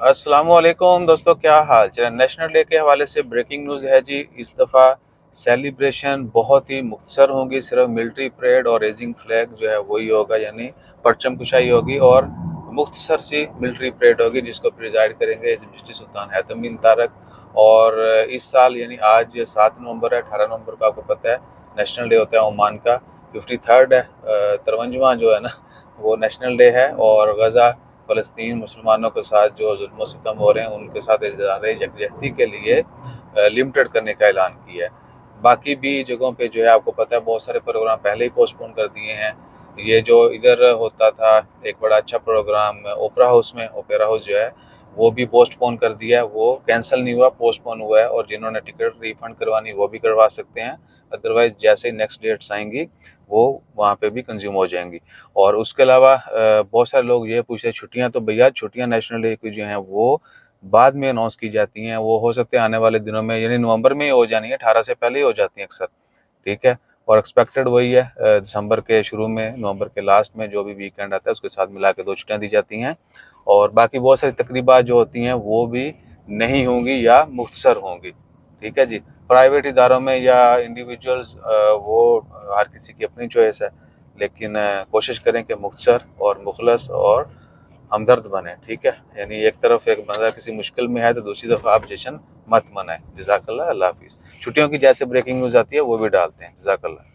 अस्सलामुअलैकुम दोस्तों, क्या हाल चाल। नेशनल डे के हवाले से ब्रेकिंग न्यूज़ है जी। इस दफ़ा सेलिब्रेशन बहुत ही मुख्तसर होंगी। सिर्फ मिलिट्री परेड और रेजिंग फ्लैग जो है वही होगा, यानी परचम कुशाई होगी और मुख्तसर सी मिलिट्री परेड होगी, जिसको प्रिजाइड करेंगे डिप्टी सुल्तान हैतम बिन तारक। और इस साल यानी आज 7 नवंबर है, 18 नवंबर का आपको पता है नेशनल डे होता है ओमान का। 53rd है, 53वां जो है ना वो नेशनल डे है। और गज़ा फ़लस्तीन मुसलमानों के साथ जो जुल्म सितम हो रहे हैं उनके साथ इज़हार यकजहती के लिए लिमिटेड करने का ऐलान किया है। बाकी भी जगहों पे जो है आपको पता है बहुत सारे प्रोग्राम पहले ही पोस्टपोन कर दिए हैं। ये जो इधर होता था एक बड़ा अच्छा प्रोग्राम ओपेरा हाउस में, ओपेरा हाउस जो है वो भी पोस्टपोन कर दिया है। वो कैंसिल नहीं हुआ, पोस्टपोन हुआ है। और जिन्होंने टिकट रिफंड करवानी वो भी करवा सकते हैं, अदरवाइज जैसे ही नेक्स्ट डेट्स आएंगी वो वहाँ पे भी कंज्यूम हो जाएंगी। और उसके अलावा बहुत सारे लोग ये पूछते हैं छुट्टियाँ, तो भैया छुट्टियाँ नेशनल डे की जो हैं वो बाद में अनाउंस की जाती हैं। वो हो सकते हैं आने वाले दिनों में, यानी नवंबर में ही हो जानी है, 18 से पहले ही हो जाती हैं अक्सर। ठीक है। और एक्सपेक्टेड वही है, दिसंबर के शुरू में, नवंबर के लास्ट में जो भी वीकेंड आता है उसके साथ मिला के 2 छुट्टियाँ दी जाती हैं। और बाकी बहुत सारी तकरीबात जो होती हैं वो भी नहीं होंगी या मुख्तसर होंगी। ठीक है जी। प्राइवेट इदारों में या इंडिविजुअल्स, वो हर किसी की अपनी चॉइस है, लेकिन कोशिश करें कि मुख्तसर और मुखलस और हमदर्द बने। ठीक है। यानी एक तरफ एक बंदा किसी मुश्किल में है तो दूसरी तरफ आप जश्न मत मनाएं। जज़ाकल्लाह, अल्लाह हाफिज़। छुट्टियों की जैसे ब्रेकिंग न्यूज़ आती है वो भी डालते हैं। जज़ाकल्लाह।